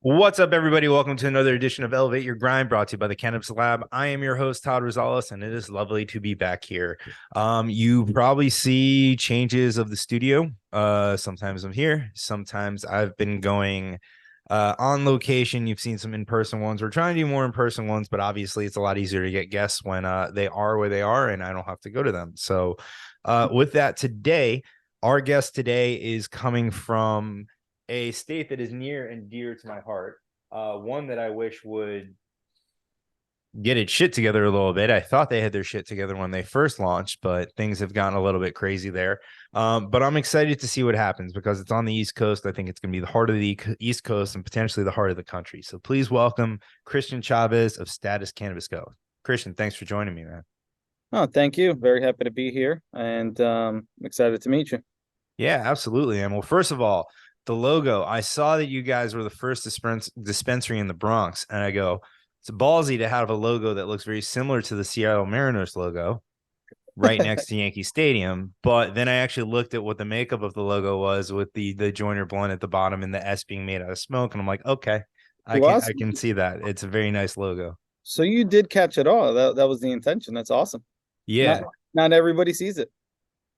What's up, everybody? Welcome to another edition of Elevate Your Grind, brought to you by the Cannabis Lab. I am your host, Todd Rosales, and it is lovely to be back here. You probably see changes of the studio. Sometimes I'm here, sometimes I've been going on location. You've seen some in-person ones. We're trying to do more in-person ones, but obviously it's a lot easier to get guests when they are where they are, and I don't have to go to them. So, with that, our guest today is coming from a state that is near and dear to my heart. One that I wish would get its shit together a little bit. I thought they had their shit together when they first launched, but things have gotten a little bit crazy there. But I'm excited to see what happens because it's on the East Coast. I think it's going to be the heart of the East Coast and potentially the heart of the country. So please welcome Christian Chavez of Statis Cannabis Co. Christian, thanks for joining me, man. Oh, thank you. Very happy to be here and excited to meet you. Yeah, absolutely. And well, first of all, the logo, I saw that you guys were the first dispensary in the Bronx. And I go, it's ballsy to have a logo that looks very similar to the Seattle Mariners logo right next to Yankee Stadium. But then I actually looked at what the makeup of the logo was with the joiner blunt at the bottom and the S being made out of smoke. And I'm like, okay, I Well, can I awesome. can see that. It's a very nice logo. So you did catch it all. That was the intention. That's awesome. Not Yeah. not everybody sees it.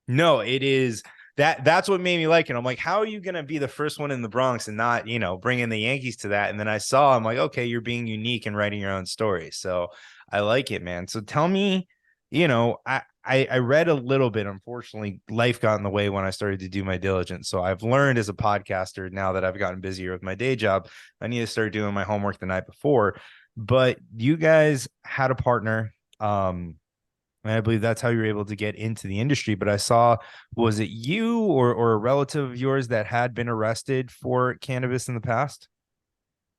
No, it is that's what made me like it. I'm like, how are you gonna be the first one in the Bronx and not, bring in the Yankees to that? And then I saw, I'm like, okay, you're being unique and writing your own story. So I like it, man. So tell me, I read a little bit. Unfortunately, life got in the way when I started to do my diligence. So I've learned as a podcaster now that I've gotten busier with my day job, I need to start doing my homework the night before. But you guys had a partner. And I believe that's how you were able to get into the industry. But I saw, was it you or a relative of yours that had been arrested for cannabis in the past?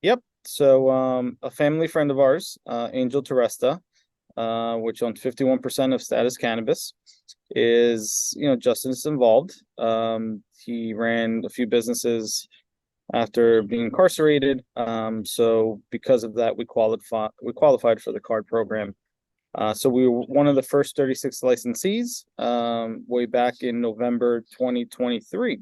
Yep. So a family friend of ours, Angel Teresta, which owns 51% of Status Cannabis, is justice involved. He ran a few businesses after being incarcerated. So because of that, we qualified for the card program. So we were one of the first 36 licensees way back in November 2023.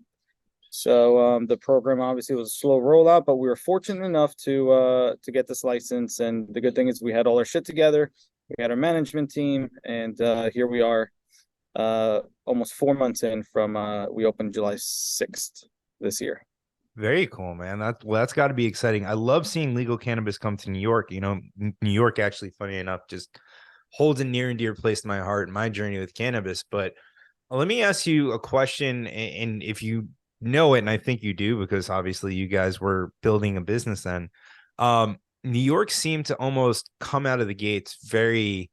So the program obviously was a slow rollout, but we were fortunate enough to get this license. And the good thing is we had all our shit together. We had our management team, and here we are, almost 4 months in from we opened July 6th this year. Very cool, man. That's got to be exciting. I love seeing legal cannabis come to New York. New York actually, funny enough, just holds a near and dear place to my heart and my journey with cannabis. But let me ask you a question, and if you know it, and I think you do, because obviously you guys were building a business then. New York seemed to almost come out of the gates very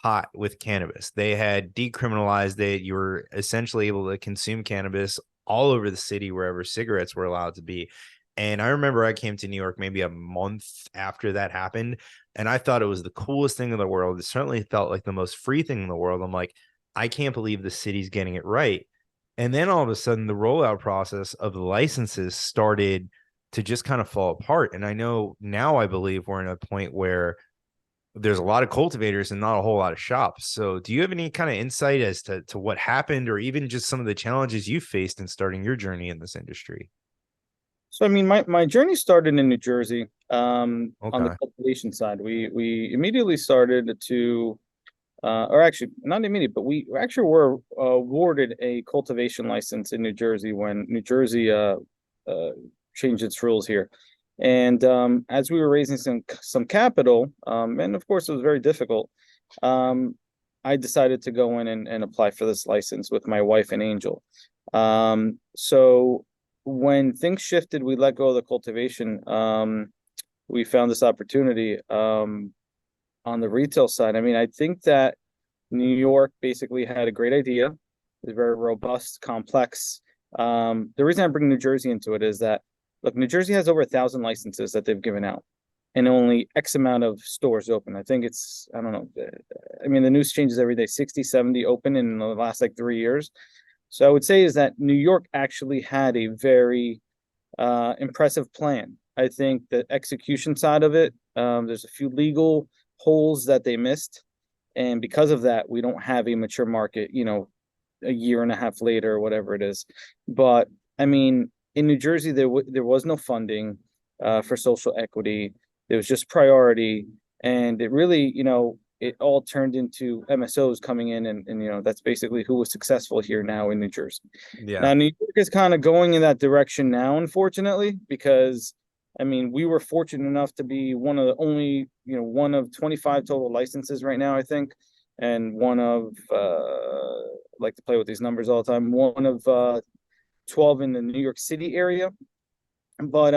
hot with cannabis. They had decriminalized it. You were essentially able to consume cannabis all over the city, wherever cigarettes were allowed to be. And I remember I came to New York maybe a month after that happened, and I thought it was the coolest thing in the world. It certainly felt like the most free thing in the world. I'm like, I can't believe the city's getting it right. And then all of a sudden, the rollout process of the licenses started to just kind of fall apart. And I know now I believe we're in a point where there's a lot of cultivators and not a whole lot of shops. So do you have any kind of insight as to what happened, or even just some of the challenges you faced in starting your journey in this industry? So I mean, my journey started in New Jersey, on the Okay. cultivation side. We immediately started to, or actually not immediate, but we actually were awarded a cultivation license in New Jersey when New Jersey uh, changed its rules here. And as we were raising some capital, and of course it was very difficult, um, I decided to go in and apply for this license with my wife and Angel. So when things shifted, we let go of the cultivation. We found this opportunity on the retail side. I mean, I think that New York basically had a great idea. It's very robust, complex. The reason I bring New Jersey into it is that, look, New Jersey has over 1,000 licenses that they've given out, and only X amount of stores open. I think it's, I don't know. I mean, the news changes every day, 60, 70 open in the last like 3 years. So I would say is that New York actually had a very impressive plan. I think the execution side of it, there's a few legal holes that they missed. And because of that, we don't have a mature market, a year and a half later or whatever it is. But I mean, in New Jersey, there was no funding. for social equity. It was just priority, and it really, it all turned into MSOs coming in, and that's basically who was successful here now in New Jersey. Yeah. Now, New York is kind of going in that direction now, unfortunately, because I mean, we were fortunate enough to be one of the only, one of 25 total licenses right now, I think, and one of, I like to play with these numbers all the time, one of 12 in the New York City area. But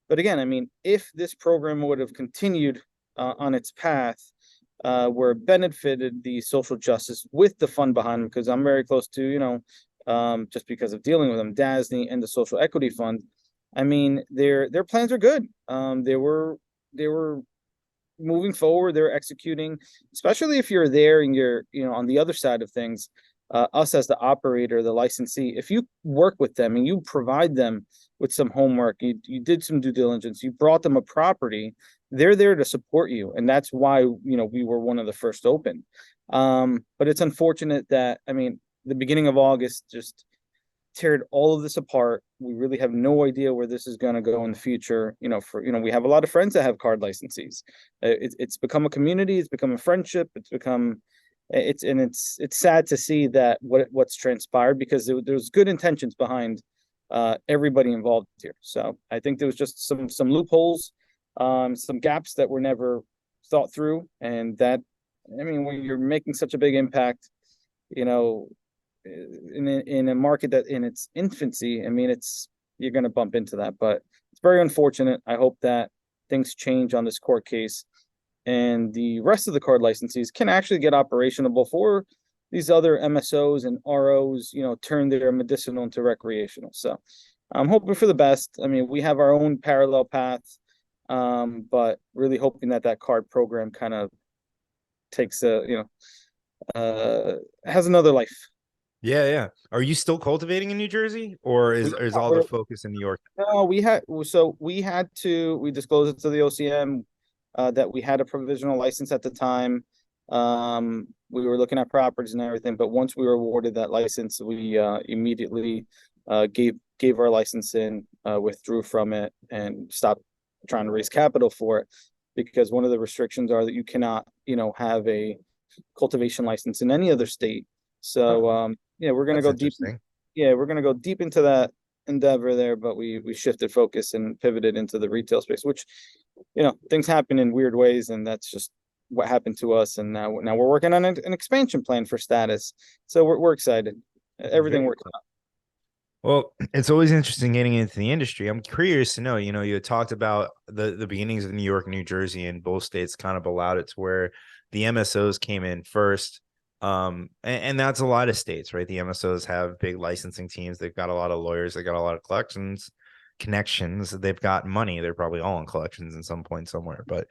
again, I mean, if this program would have continued on its path, where it benefited the social justice with the fund behind them, because I'm very close to, just because of dealing with them, DASNY and the Social Equity Fund. I mean, their plans are good. They were moving forward. They're executing, especially if you're there and you're, on the other side of things. Us as the operator, the licensee, if you work with them and you provide them with some homework, you did some due diligence, you brought them a property, they're there to support you, and that's why we were one of the first open. But it's unfortunate that, I mean, the beginning of August just teared all of this apart. We really have no idea where this is going to go in the future. We have a lot of friends that have card licensees. It's become a community. It's become a friendship. It's sad to see that what's transpired, because there's good intentions behind everybody involved here. So I think there was just some loopholes, some gaps that were never thought through, and that, I mean, when you're making such a big impact, in a market that in its infancy, I mean, you're going to bump into that, but it's very unfortunate. I hope that things change on this court case, and the rest of the card licensees can actually get operational before these other MSOs and ROs, turn their medicinal into recreational. So I'm hoping for the best. I mean, we have our own parallel path, but really hoping that card program kind of takes has another life. Yeah, yeah. Are you still cultivating in New Jersey, or is all the focus in New York? No, we disclosed it to the OCM, that we had a provisional license at the time. We were looking at properties and everything, but once we were awarded that license, we immediately gave our license in, withdrew from it, and stopped trying to raise capital for it, because one of the restrictions are that you cannot, have a cultivation license in any other state. So we're gonna go deep. Yeah, we're gonna go deep into that endeavor there, but we shifted focus and pivoted into the retail space, which, things happen in weird ways, and that's just what happened to us. And now we're working on an expansion plan for Statis, so we're excited. Everything works out. Well, it's always interesting getting into the industry. I'm curious to know, you had talked about the beginnings of New York, New Jersey, and both states kind of allowed it to where the MSOs came in first. And that's a lot of states, right? The MSOs have big licensing teams. They've got a lot of lawyers. They got a lot of connections. They've got money. They're probably all in collections at some point somewhere. But,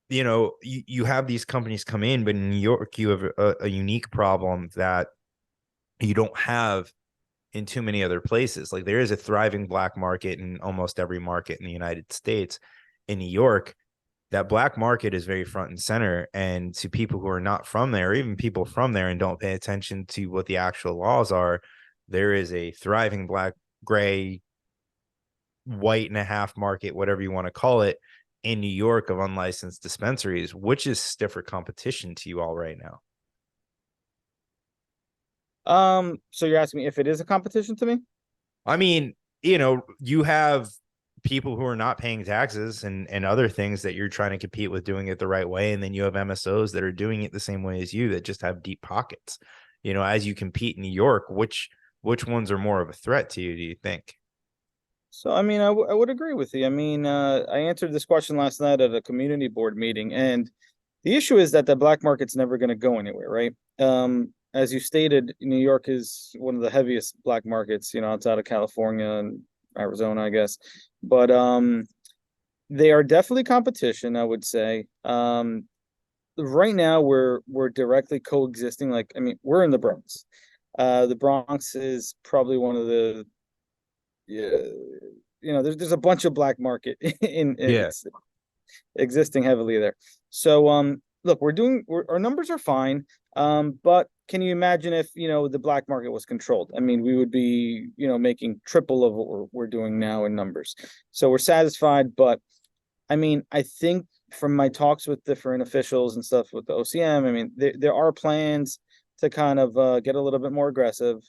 you have these companies come in, but in New York, you have a unique problem that you don't have in too many other places. Like, there is a thriving black market in almost every market in the United States. In New York, that black market is very front and center. And to people who are not from there, or even people from there and don't pay attention to what the actual laws are, there is a thriving black, gray, white and a half market, whatever you want to call it, in New York of unlicensed dispensaries. Which is stiffer competition to you all right now? So you're asking me if it is a competition to me? I mean, you have people who are not paying taxes and other things that you're trying to compete with doing it the right way. And then you have MSOs that are doing it the same way as you, that just have deep pockets. As you compete in New York, which ones are more of a threat to you, do you think? So, I mean, I would agree with you. I mean, I answered this question last night at a community board meeting, and the issue is that the black market's never going to go anywhere, right? As you stated, New York is one of the heaviest black markets, outside of California and Arizona, I guess. But they are definitely competition, I would say. Right now, we're directly coexisting. Like, I mean, we're in the Bronx. The Bronx is probably one of the, there's a bunch of black market in it's existing heavily there. So look, our numbers are fine. But can you imagine if, the black market was controlled? I mean, we would be, making triple of what we're doing now in numbers. So we're satisfied, but I mean, I think from my talks with different officials and stuff with the OCM, I mean, there are plans to kind of get a little bit more aggressive.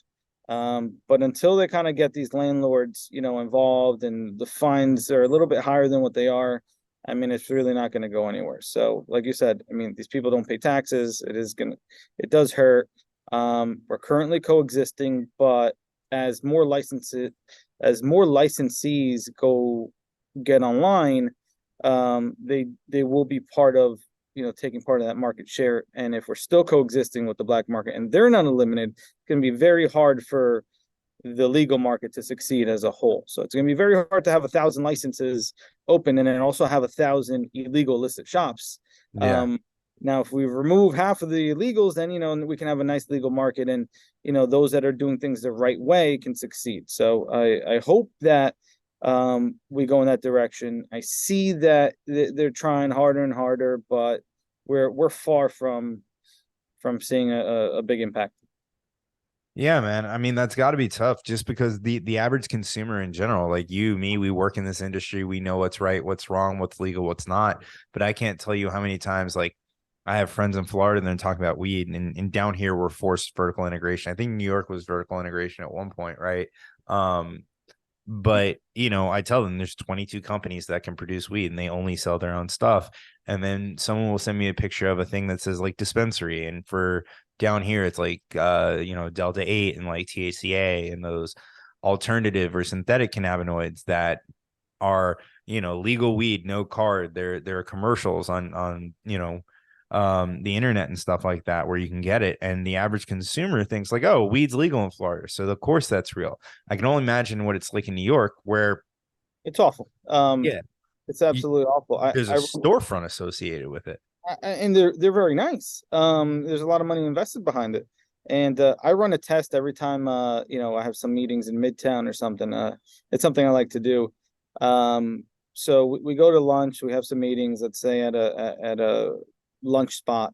But until they kind of get these landlords, involved, and the fines are a little bit higher than what they are, I mean, it's really not going to go anywhere. So, like you said, I mean, these people don't pay taxes. It does hurt. We're currently coexisting, but as more licenses, as more licensees go get online, they will be part of, taking part of that market share. And if we're still coexisting with the black market and they're not eliminated, it's going to be very hard for the legal market to succeed as a whole. So it's going to be very hard to have 1,000 licenses open and then also have 1,000 illegal illicit shops. Yeah. Now, if we remove half of the illegals, then, we can have a nice legal market, and, those that are doing things the right way can succeed. So I hope that we go in that direction. I see that they're trying harder and harder, but we're far from seeing a big impact. Yeah, man. I mean, that's got to be tough just because the average consumer in general, like you, me, we work in this industry. We know what's right, what's wrong, what's legal, what's not. But I can't tell you how many times, like, I have friends in Florida and they're talking about weed, and down here we're forced vertical integration. I think New York was vertical integration at one point, right? But I tell them there's 22 companies that can produce weed and they only sell their own stuff. And then someone will send me a picture of a thing that says like dispensary. And for down here, it's like Delta 8 and like THCA and those alternative or synthetic cannabinoids that are, legal weed, no card. There are commercials on the internet and stuff like that where you can get it, and the average consumer thinks like, oh, weed's legal in Florida, so of course that's real. I can only imagine what it's like in New York, where It's awful. yeah, It's absolutely awful. there's a storefront associated with it. And they're very nice. There's a lot of money invested behind it, and I run a test every time. I have some meetings in Midtown or something. It's something I like to do. So we go to lunch. We have some meetings. Let's say at a lunch spot,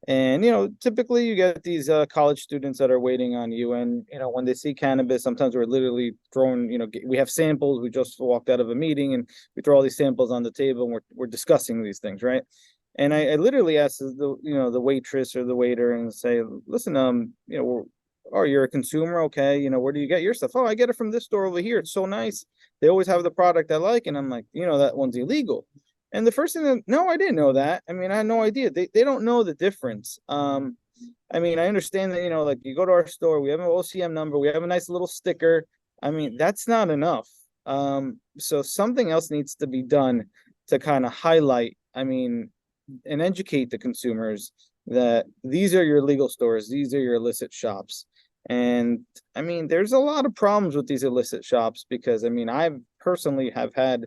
and typically you get these college students that are waiting on you, and when they see cannabis, sometimes we're literally throwing. We have samples. We just walked out of a meeting, and we throw all these samples on the table, and we're discussing these things, right? And I literally asked the waitress or the waiter and say, listen, oh, you're a consumer, okay? Where do you get your stuff? Oh, I get it from this store over here. It's so nice. They always have the product I like, and I'm like, that one's illegal. And the first thing that, no, I didn't know that. I mean, I had no idea. They don't know the difference. I mean, I understand that, like you go to our store, we have an OCM number, we have a nice little sticker. I mean, that's not enough. So something else needs to be done to kind of highlight, I mean, and educate the consumers that these are your legal stores, these are your illicit shops. And I mean, there's a lot of problems with these illicit shops because I mean, I personally have had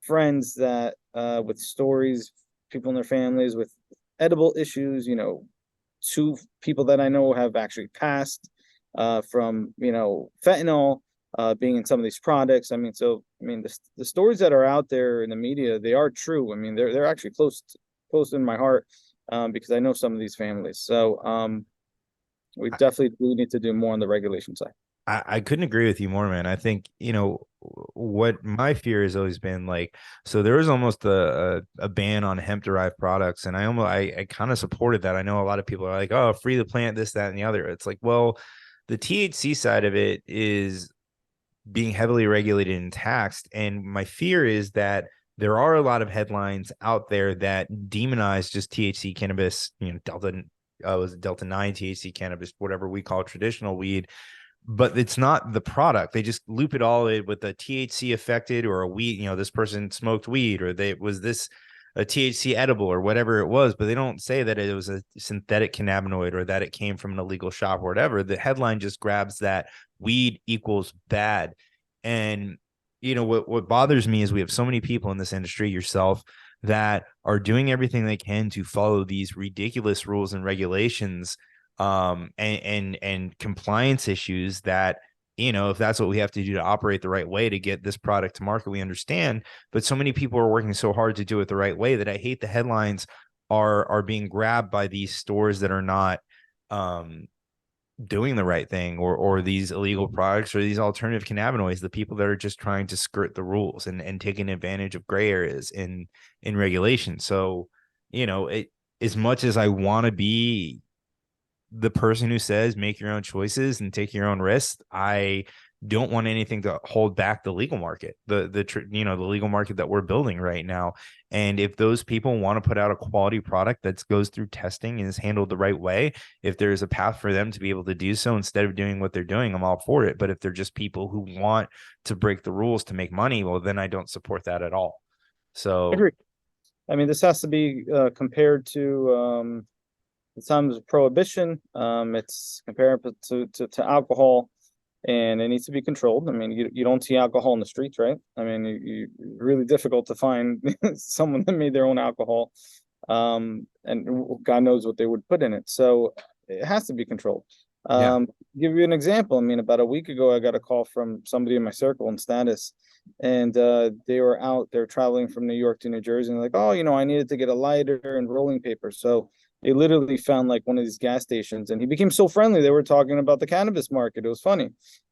friends that with stories, people in their families with edible issues, 2 people that I know have actually passed from fentanyl being in some of these products. I mean, the stories that are out there in the media, they are true. I mean, they're actually close in my heart because I know some of these families. So we definitely do need to do more on the regulation side. I couldn't agree with you more, man. I think, what my fear has always been like, so there was almost a ban on hemp derived products. And I kind of supported that. I know a lot of people are like, oh, free the plant, this, that, and the other. It's like, well, the THC side of it is being heavily regulated and taxed. And my fear is that there are a lot of headlines out there that demonize just THC cannabis, Delta 9 THC cannabis, whatever we call traditional weed, but it's not the product. They just loop it all in with a THC affected or a weed, this person smoked weed or was this a THC edible or whatever it was, but they don't say that it was a synthetic cannabinoid or that it came from an illegal shop or whatever. The headline just grabs that weed equals bad. And what bothers me is we have so many people in this industry, yourself, that are doing everything they can to follow these ridiculous rules and regulations and compliance issues that, if that's what we have to do to operate the right way to get this product to market, we understand. But so many people are working so hard to do it the right way that I hate the headlines are being grabbed by these stores that are not um doing the right thing, or these illegal products or these alternative cannabinoids, the people that are just trying to skirt the rules and taking advantage of gray areas in regulation. So, as much as I want to be the person who says make your own choices and take your own risks, I don't want anything to hold back the legal market, the legal market that we're building right now. And if those people want to put out a quality product that goes through testing and is handled the right way, if there's a path for them to be able to do so instead of doing what they're doing, I'm all for it. But if they're just people who want to break the rules to make money, well, then I don't support that at all. So, Agree. I mean, this has to be compared to the times of prohibition. It's comparable to alcohol, and it needs to be controlled. I mean, you don't see alcohol in the streets, right? I mean, really difficult to find someone that made their own alcohol, and God knows what they would put in it. So it has to be controlled. yeah. Give you an example. I mean, about a week ago, I got a call from somebody in my circle in Status, and they're traveling from New York to New Jersey, and they're like, oh, I needed to get a lighter and rolling paper. So they literally found like one of these gas stations, and he became so friendly. They were talking about the cannabis market. It was funny,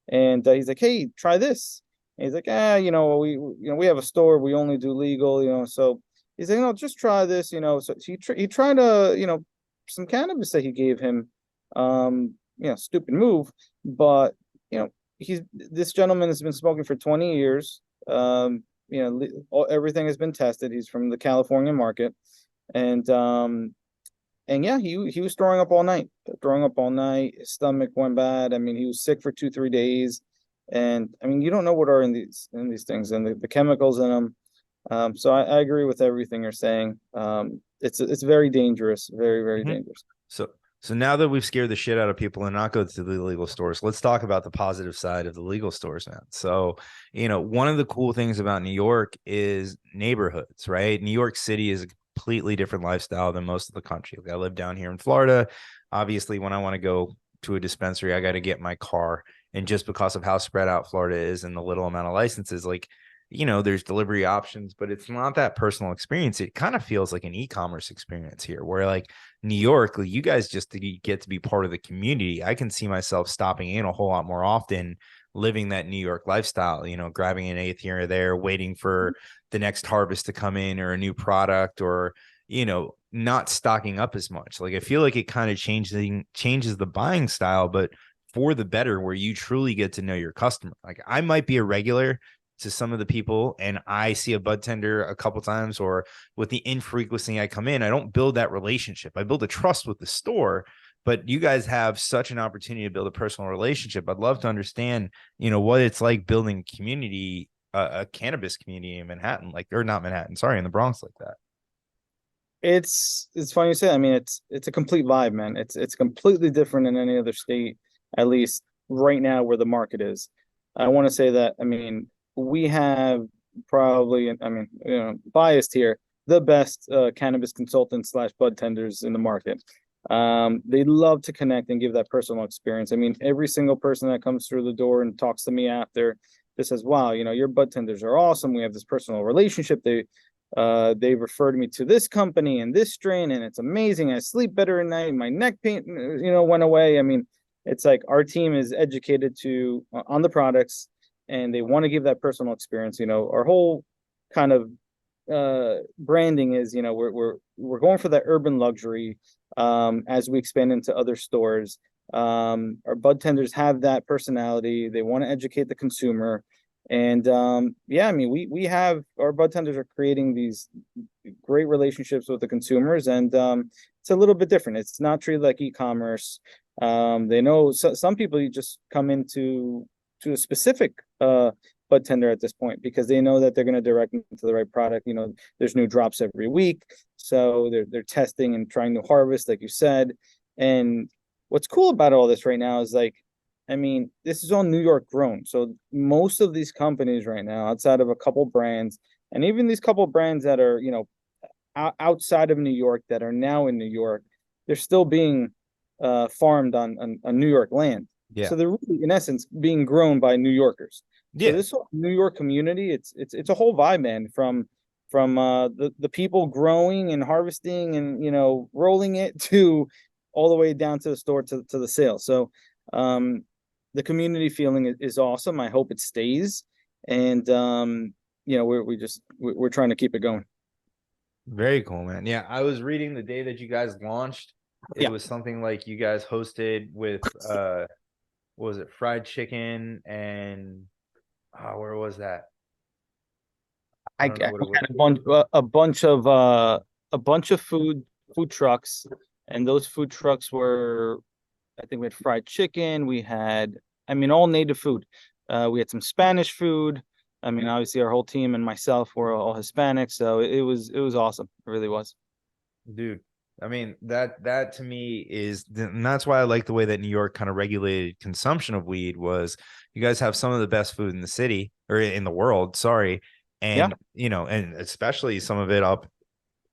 and he's like, "Hey, try this." And he's like, we have a store. We only do legal. So he's like, "No, just try this." So he tried some cannabis that he gave him. Stupid move, but this gentleman has been smoking for 20 years. Everything has been tested. He's from the California market, and yeah, he was throwing up all night. His stomach went bad. I mean, he was sick for 2-3 days, and I mean, you don't know what are in these things and the chemicals in them. So I agree with everything you're saying. It's very dangerous, very, very Mhm. dangerous. So now that we've scared the shit out of people and not go to the illegal stores, let's talk about the positive side of the legal stores, man. So, one of the cool things about New York is neighborhoods, right? New York City is a completely different lifestyle than most of the country. Like, I live down here in Florida. Obviously, when I want to go to a dispensary, I got to get my car. And just because of how spread out Florida is and the little amount of licenses, like, there's delivery options, but it's not that personal experience. It kind of feels like an e-commerce experience here, where like New York, you guys just get to be part of the community. I can see myself stopping in a whole lot more often, living that New York lifestyle, grabbing an eighth here or there, waiting for the next harvest to come in or a new product, or, not stocking up as much. Like, I feel like it kind of changes the buying style, but for the better, where you truly get to know your customer. Like, I might be a regular to some of the people, and I see a bud tender a couple times, or with the infrequency I come in, I don't build that relationship. I build a trust with the store, but you guys have such an opportunity to build a personal relationship. I'd love to understand, what it's like building a community, a cannabis community in Manhattan, or not Manhattan, sorry, in the Bronx like that. It's funny you say. I mean, it's a complete vibe, man. It's completely different in any other state, at least right now where the market is. I want to say that. I mean, we have probably, I mean, biased here, the best cannabis consultants slash bud tenders in the market. They love to connect and give that personal experience. I mean, every single person that comes through the door and talks to me after just says, "Wow, your bud tenders are awesome. We have this personal relationship. They referred me to this company and this strain, and it's amazing. I sleep better at night. My neck pain, went away." I mean, it's like our team is educated on the products, and they want to give that personal experience. Our whole kind of branding is, we're going for that urban luxury as we expand into other stores. Our bud tenders have that personality. They want to educate the consumer. And yeah, I mean, we have our bud tenders are creating these great relationships with the consumers, and it's a little bit different. It's not treated like e-commerce. They know some people, you just come into to a specific bud tender at this point because they know that they're going to direct them to the right product. There's new drops every week, so they're testing and trying to harvest, like you said. And what's cool about all this right now is, like, I mean, this is all New York grown. So most of these companies right now, outside of a couple brands, and even these couple brands that are, outside of New York that are now in New York, they're still being farmed on New York land. Yeah. So they're really, in essence, being grown by New Yorkers. So Yeah. this whole New York community, it's a whole vibe, man. From the people growing and harvesting and rolling it to all the way down to the store to the sale. So the community feeling is awesome. I hope it stays. And we're trying to keep it going. Very cool, man. Yeah, I was reading the day that you guys launched. It Yeah. was something like you guys hosted with what was it, fried chicken and where was that? I don't know what We it was. had a bunch of food trucks, and those food trucks were, I think we had fried chicken, we had, I mean, all native food. We had some Spanish food. I mean, obviously our whole team and myself were all Hispanic, so it was awesome. It really was. Dude, I mean that to me is, and that's why I like the way that New York kind of regulated consumption of weed. Was you guys have some of the best food in the city or in the world, sorry. Yeah. And and especially some of it up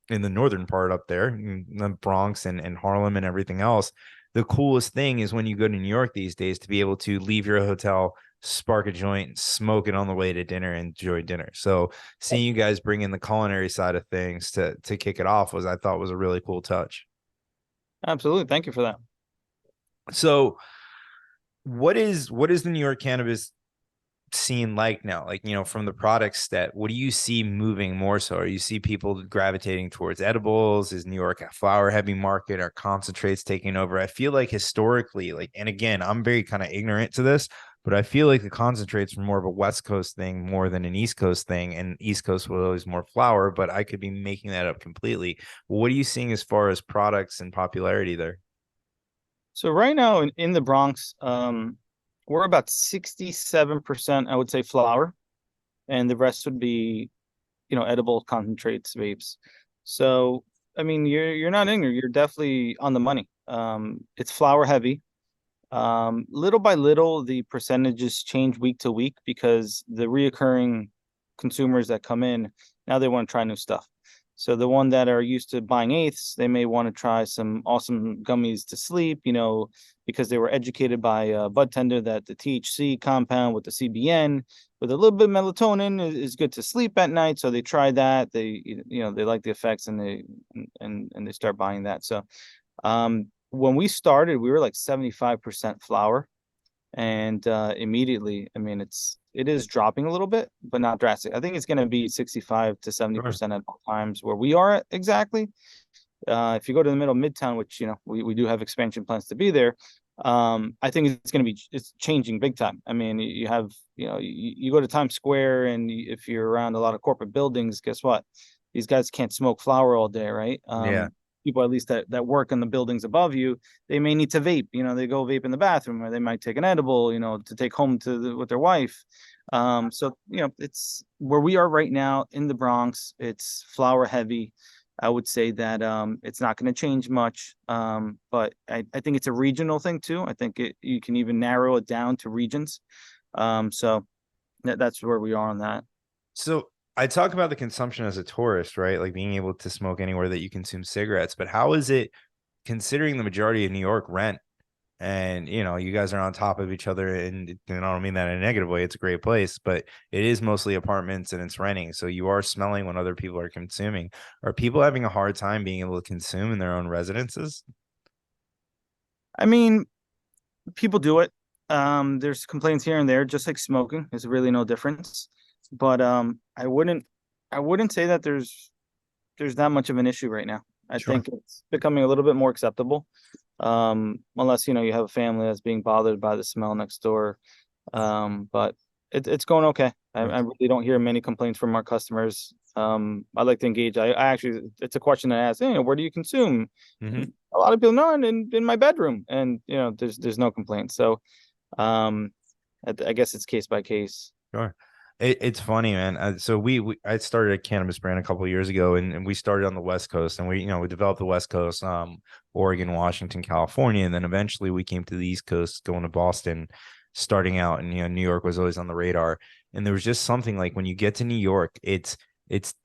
in the northern part up there in the Bronx and Harlem and everything else. The coolest thing is when you go to New York these days to be able to leave your hotel, spark a joint, smoke it on the way to dinner, and enjoy dinner. So seeing you guys bring in the culinary side of things to kick it off was, I thought, was a really cool touch. Absolutely. Thank you for that. So what is the New York cannabis scene like now? Like, from the product set, what do you see moving more so? Are you see people gravitating towards edibles? Is New York a flower heavy market? Are concentrates taking over? I feel like historically, like, and again, I'm very kind of ignorant to this, but I feel like the concentrates were more of a West Coast thing more than an East Coast thing, and East Coast was always more flower, but I could be making that up completely. What are you seeing as far as products and popularity there? So right now in the Bronx, we're about 67%, I would say, flower, and the rest would be, edible concentrates, vapes. So, I mean, you're not ignorant. You're definitely on the money. It's flower heavy. Little by little, the percentages change week to week because the reoccurring consumers that come in now they want to try new stuff. So the one that are used to buying eighths, they may want to try some awesome gummies to sleep, because they were educated by a bud tender that the THC compound with the CBN with a little bit of melatonin is good to sleep at night. So they try that. They like the effects and they start buying that. So when we started, we were like 75% flower, and immediately, I mean, it is dropping a little bit, but not drastic. I think it's going to be 65 to Sure. 70% at all times where we are at exactly. If you go to the middle of Midtown, which we do have expansion plans to be there, I think it's changing big time. I mean, you have you go to Times Square, and if you're around a lot of corporate buildings, guess what? These guys can't smoke flower all day, right? Yeah. People at least that work in the buildings above you, they may need to vape. They go vape in the bathroom, or they might take an edible, to take home with their wife. So it's where we are right now in the Bronx. It's flower heavy. I would say that it's not going to change much, but I think it's a regional thing too. I think you can even narrow it down to regions. So that's where we are on that. So I talk about the consumption as a tourist, right? Like being able to smoke anywhere that you consume cigarettes. But how is it, considering the majority of New York rent, and you guys are on top of each other, and I don't mean that in a negative way. It's a great place, but it is mostly apartments and it's renting. So you are smelling when other people are consuming. Are people having a hard time being able to consume in their own residences? I mean, people do it. There's complaints here and there, just like smoking. There's really no difference. But I wouldn't say that there's that much of an issue right now. I Sure. think it's becoming a little bit more acceptable. Unless you have a family that's being bothered by the smell next door. But it's going okay. I really don't hear many complaints from our customers. I like to engage. I actually, it's a question I ask. Where do you consume? Mm-hmm. A lot of people know, in my bedroom, and there's no complaints. So, um, I guess it's case by case. Sure. It's funny, man. So I started a cannabis brand a couple of years ago, and we started on the West Coast, and we developed the West Coast, Oregon, Washington, California, and then eventually we came to the East Coast, going to Boston, starting out, and New York was always on the radar. And there was just something like when you get to New York, it's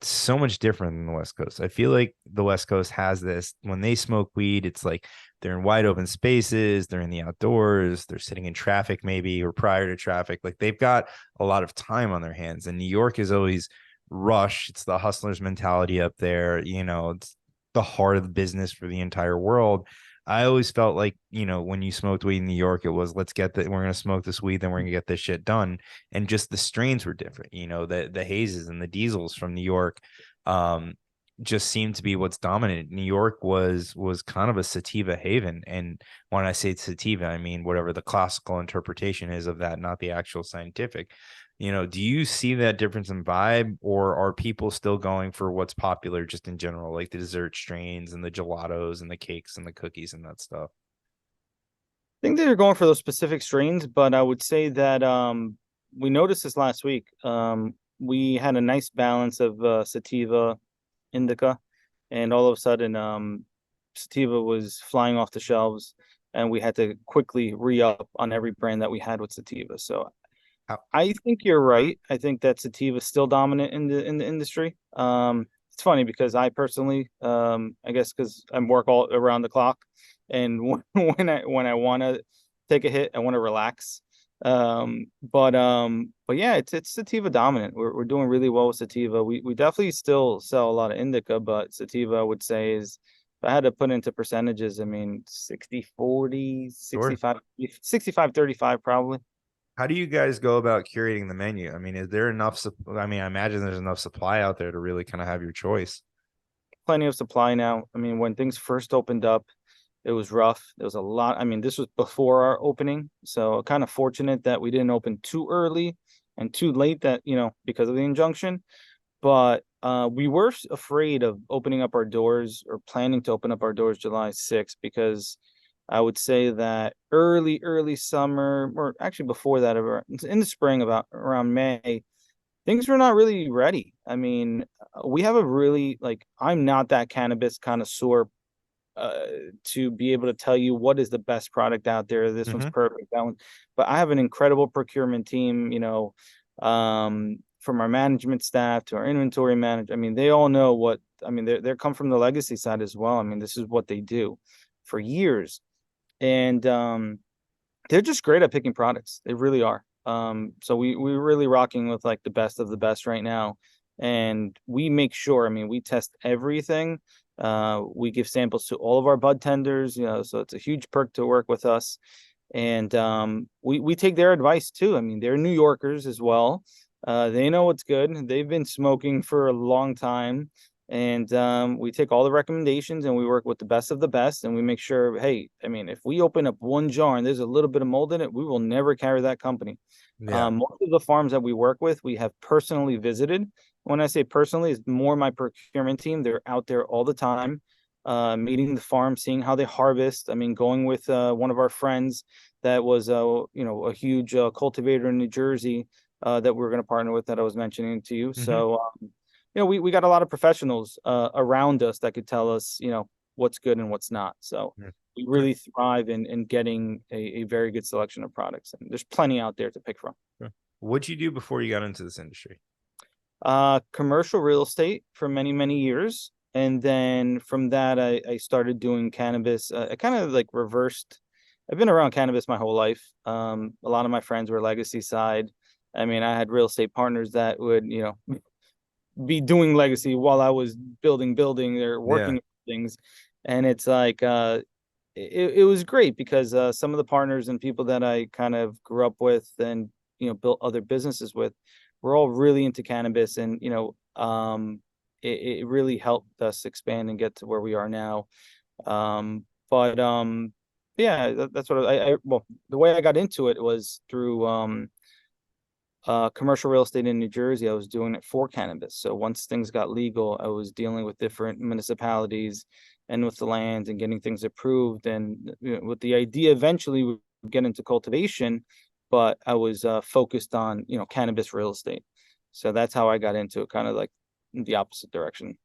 so much different than the West Coast. I feel like the West Coast has this, when they smoke weed, it's like they're in wide open spaces, they're in the outdoors, they're sitting in traffic maybe or prior to traffic. Like they've got a lot of time on their hands. And New York is always rush. It's the hustler's mentality up there. It's the heart of the business for the entire world. I always felt like, when you smoked weed in New York, it was, let's get that, we're going to smoke this weed, then we're going to get this shit done. And just the strains were different, the hazes and the diesels from New York. Um, just seemed to be what's dominant. New York was kind of a sativa haven. And when I say sativa, I mean whatever the classical interpretation is of that, not the actual scientific. Do you see that difference in vibe, or are people still going for what's popular just in general, like the dessert strains and the gelatos and the cakes and the cookies and that stuff? think they're going for those specific strains, but I would say that we noticed this last week. We had a nice balance of sativa, indica, and all of a sudden sativa was flying off the shelves, and we had to quickly re-up on every brand that we had with sativa. So How, I think you're right. I think that sativa is still dominant in the industry. It's funny because I personally, I guess because I work all around the clock, and when I want to take a hit, I want to relax. But yeah, it's sativa dominant. We're doing really well with sativa. We definitely still sell a lot of indica, but sativa I would say is, if I had to put into percentages, I mean 60-40, sure. 65-35 probably. How do you guys go about curating the menu? I mean, is there enough? I mean, I imagine there's enough supply out there to really kind of have your choice. Plenty of supply now. I mean, when things first opened up, it was rough. There was a lot. I mean, this was before our opening, so kind of fortunate that we didn't open too early and too late, that, because of the injunction. But we were afraid of opening up our doors, or planning to open up our doors July 6th, because I would say that early summer, or actually before that, in the spring, about around May, things were not really ready. I mean, we have a really, like, I'm not that cannabis connoisseur uh, to be able to tell you what is the best product out there. This one's Hmm. perfect, that one. But I have an incredible procurement team, from our management staff to our inventory manager. I mean, they all know what, I mean, they're come from the legacy side as well. I mean, this is what they do for years. And they're just great at picking products. They really are. So we're really rocking with like the best of the best right now. And we make sure, I mean, we test everything. We give samples to all of our bud tenders, so it's a huge perk to work with us. And we take their advice too. I mean, they're New Yorkers as well. They know what's good. They've been smoking for a long time. And we take all the recommendations, and we work with the best of the best, and we make sure, hey, I mean, if we open up one jar and there's a little bit of mold in it, we will never carry that company. Yeah. Most of the farms that we work with, we have personally visited. When I say personally, it's more my procurement team. They're out there all the time, meeting the farm, seeing how they harvest. I mean, going with one of our friends that was, a huge cultivator in New Jersey, that we're going to partner with, that I was mentioning to you. Hmm. So, we got a lot of professionals around us that could tell us, what's good and what's not. So we Great. really thrive in getting a very good selection of products, and there's plenty out there to pick from. What'd you do before you got into this industry? Commercial real estate for many, many years. And then from that, I started doing cannabis. I kind of like reversed. I've been around cannabis my whole life. A lot of my friends were legacy side. I mean, I had real estate partners that would, be doing legacy while I was building or Yeah. working things. And it's like, it was great because some of the partners and people that I kind of grew up with and, built other businesses with, were all really into cannabis. And, it really helped us expand and get to where we are now. But yeah, that's what well, the way I got into it was through commercial real estate in New Jersey. I was doing it for cannabis. So once things got legal, I was dealing with different municipalities and with the land and getting things approved. And with the idea, eventually we would get into cultivation, but I was focused on, cannabis real estate. So that's how I got into it, kind of like the opposite direction.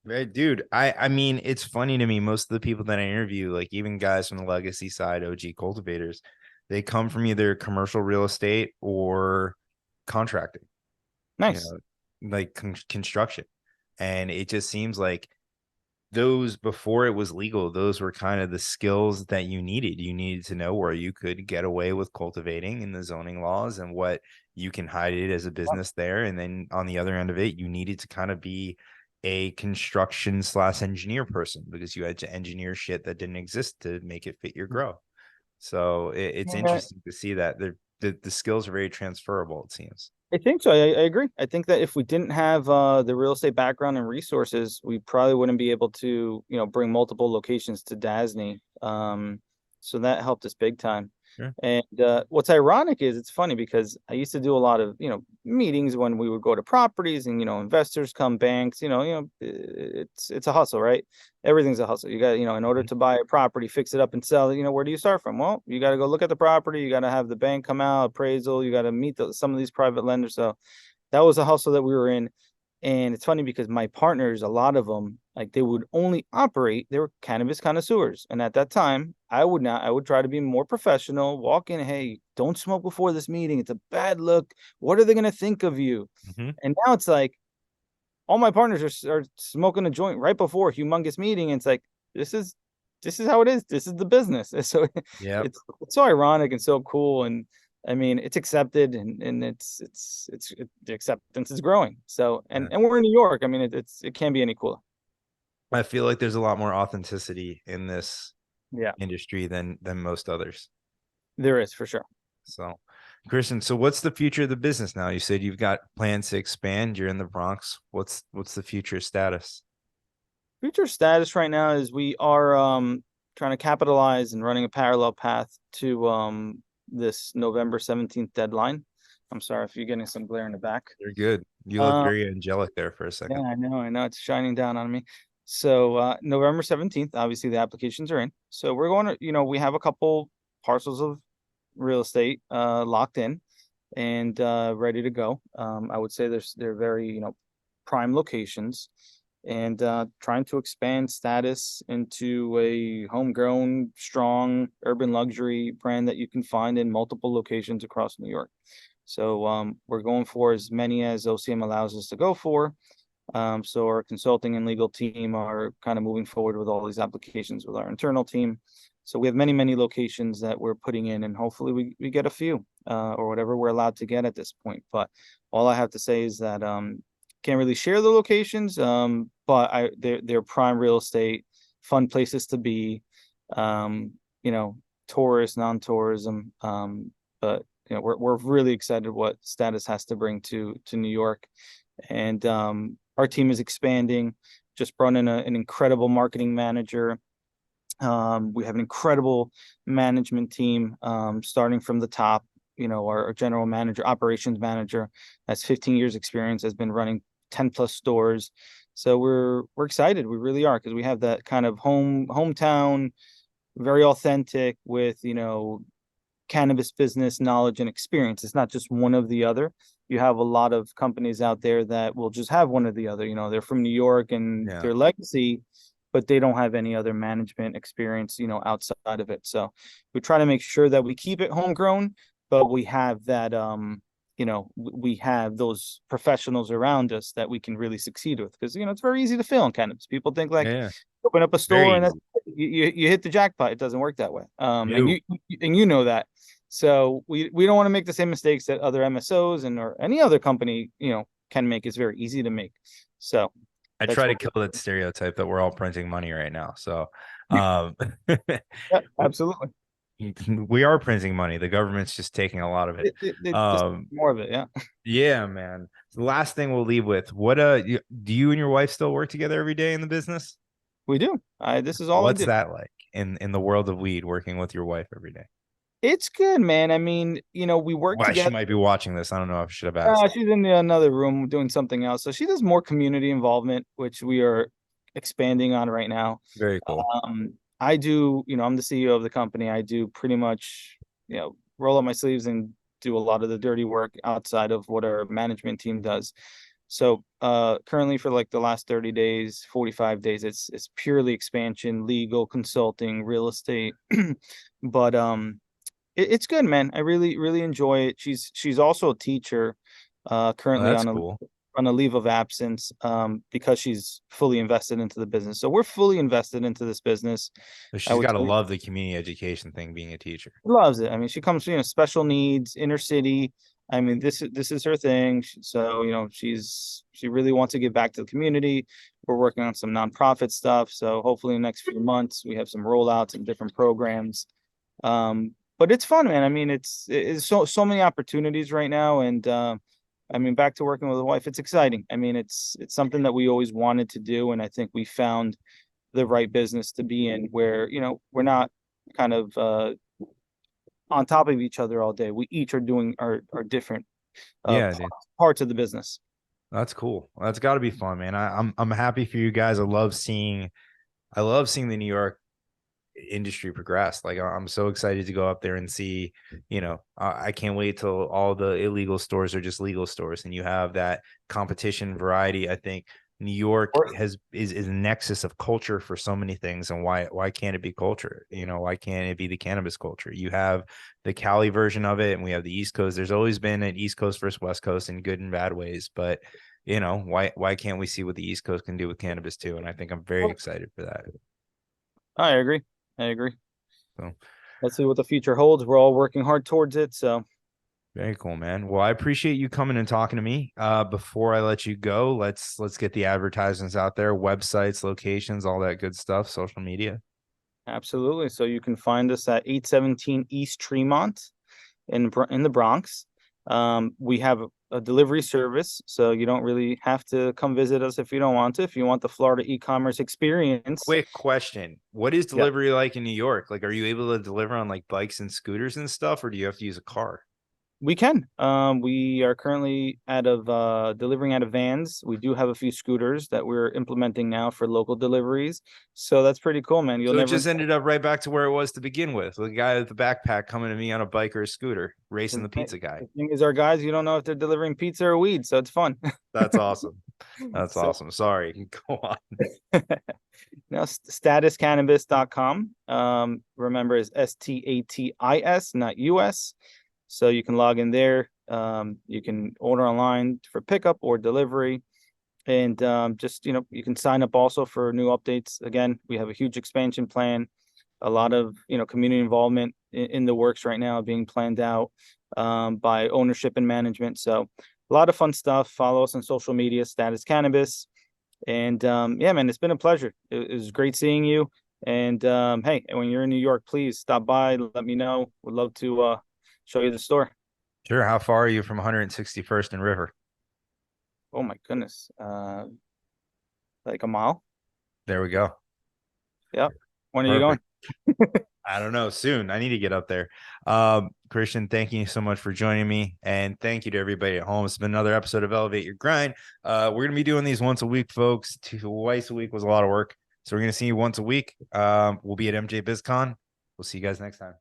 Right, dude. I mean, it's funny to me. Most of the people that I interview, like even guys from the legacy side, OG cultivators, they come from either commercial real estate or contracting, you Nice. know, like construction. And it just seems like those, before it was legal, those were kind of the skills that you needed. You needed to know where you could get away with cultivating in the zoning laws and what you can hide it as a business there. And then on the other end of it, you needed to kind of be a construction slash engineer person because you had to engineer shit that didn't exist to make it fit your grow. So it's Yeah, interesting to see that the skills are very transferable, it seems. I think so. I agree. I think that if we didn't have the real estate background and resources, we probably wouldn't be able to, bring multiple locations to Dasney. So that helped us big time. Sure. And what's ironic is it's funny because I used to do a lot of, meetings when we would go to properties and, investors come, banks, it's a hustle, right? Everything's a hustle. You got, in order to buy a property, fix it up and sell it, where do you start from? Well, you got to go look at the property. You got to have the bank come out, appraisal. You got to meet some of these private lenders. So that was a hustle that we were in. And it's funny because my partners, a lot of them, like they would only operate, they were cannabis connoisseurs. And at that time, I would try to be more professional, walk in, hey, don't smoke before this meeting. It's a bad look. What are they going to think of you? Mm-hmm. And now it's like all my partners are smoking a joint right before a humongous meeting. And it's like, this is how it is. This is the business. And so Yeah. it's so ironic and so cool. And I mean, it's accepted and the acceptance is growing. So, and we're in New York. I mean, it can't be any cooler. I feel like there's a lot more authenticity in this Yeah, industry than most others. there is for sure. So, Christian, so what's the future of the business now? You said you've got plans to expand. You're in the Bronx. What's the future status? Future status right now is we are trying to capitalize and running a parallel path to this November 17th deadline. I'm sorry if you're getting some glare in the back. You're good. You look very angelic there for a second. Yeah, I know. It's shining down on me. So November 17th, obviously the applications are in. So we're going to, we have a couple parcels of real estate locked in and ready to go. I would say they're very, prime locations and trying to expand Statis into a homegrown, strong urban luxury brand that you can find in multiple locations across New York. So we're going for as many as OCM allows us to go for. So our consulting and legal team are kind of moving forward with all these applications with our internal team. So we have many, many locations that we're putting in, and hopefully we get a few or whatever we're allowed to get at this point. But all I have to say is that can't really share the locations, but they're prime real estate, fun places to be, tourist, non-tourism. But we're really excited what Statis has to bring to New York, and our team is expanding. Just brought in an incredible marketing manager. We have an incredible management team, starting from the top. Our general manager, operations manager, has 15 years experience, has been running 10 plus stores. So we're excited. We really are, because we have that kind of hometown, very authentic with, cannabis business knowledge and experience. It's not just one of the other. You have a lot of companies out there that will just have one or the other. They're from New York and their legacy, but they don't have any other management experience, outside of it. So we try to make sure that we keep it homegrown, but we have that, we have those professionals around us that we can really succeed with. Because, it's very easy to fail in cannabis. People think like open up a store and that's, you hit the jackpot. It doesn't work that way. And you know that. So we don't want to make the same mistakes that other MSOs or any other company, can make. It's very easy to make. So I try to kill that stereotype that we're all printing money right now. So yeah, absolutely. We are printing money. The government's just taking a lot of it. More of it, yeah. Yeah, man. The last thing we'll leave with, what do you and your wife still work together every day in the business? We do. This is all What's I do. that like in the world of weed, working with your wife every day? It's good, man. I mean, we work Well, together. she might be watching this. I don't know if I should have asked. She's in another room doing something else. So she does more community involvement, which we are expanding on right now. Very cool. I do, I'm the CEO of the company. I do pretty much, roll up my sleeves and do a lot of the dirty work outside of what our management team does. So currently for like the last 30 days, 45 days, it's purely expansion, legal, consulting, real estate. But it's good, man. I really, really enjoy it. She's also a teacher, currently on a leave of absence, because she's fully invested into the business. So we're fully invested into this business. So she's got to love the community education thing, being a teacher. Loves it. I mean, she comes from, special needs, inner city, I mean, this is her thing. So, she really wants to give back to the community. We're working on some nonprofit stuff. So hopefully in the next few months we have some rollouts and different programs. But it's fun, man. I mean, it's so many opportunities right now. And I mean, back to working with a wife, it's exciting. I mean, it's something that we always wanted to do, and I think we found the right business to be in where, we're not kind of on top of each other all day. We each are doing our different Yeah, dude. parts of the business. That's cool. That's got to be fun, man. I'm happy for you guys. I love seeing the New York industry progress. Like I'm so excited to go up there and see, I can't wait till all the illegal stores are just legal stores and you have that competition variety. I think New York is a nexus of culture for so many things. And why can't it be culture? Why can't it be the cannabis culture? You have the Cali version of it and we have the East Coast. There's always been an East Coast versus West Coast in good and bad ways, but why can't we see what the East Coast can do with cannabis too? And I think I'm very excited for that. I agree. I agree. So Let's see what the future holds. We're all working hard towards it. So very cool, man. Well, I appreciate you coming and talking to me. Before I let you go, let's get the advertisements out there, websites, locations, all that good stuff, social media. absolutely. So you can find us at 817 East Tremont in the Bronx. We have a delivery service, so you don't really have to come visit us if you don't want to. If you want the Florida e-commerce experience. Quick question. What is Yeah. delivery like in New York? Like, are you able to deliver on like bikes and scooters and stuff, or do you have to use a car? We can. We are currently delivering out of vans. We do have a few scooters that we're implementing now for local deliveries. So that's pretty cool, man. You'll So it never just ended up right back to where it was to begin with. The guy with the backpack coming to me on a bike or a scooter, racing the pizza guy. The thing is, our guys, you don't know if they're delivering pizza or weed, so it's fun. That's awesome. That's So, awesome. Sorry. Go on. now, statiscannabis.com. Remember, is STATIS, not US. So you can log in there. You can order online for pickup or delivery. And you can sign up also for new updates. Again, we have a huge expansion plan, a lot of, community involvement in the works right now being planned out by ownership and management. So a lot of fun stuff. Follow us on social media, Statis Cannabis. And yeah, man, it's been a pleasure. It was great seeing you. And hey, when you're in New York, please stop by. Let me know. Would love to show you the store. Sure. How far are you from 161st and River? Oh my goodness. Like a mile. There we go. Yep. When are you Perfect. going? I don't know. Soon. I need to get up there. Christian, thank you so much for joining me. And thank you to everybody at home. It's been another episode of Elevate Your Grind. We're going to be doing these once a week, folks. Twice a week was a lot of work. So we're going to see you once a week. We'll be at MJ BizCon. We'll see you guys next time.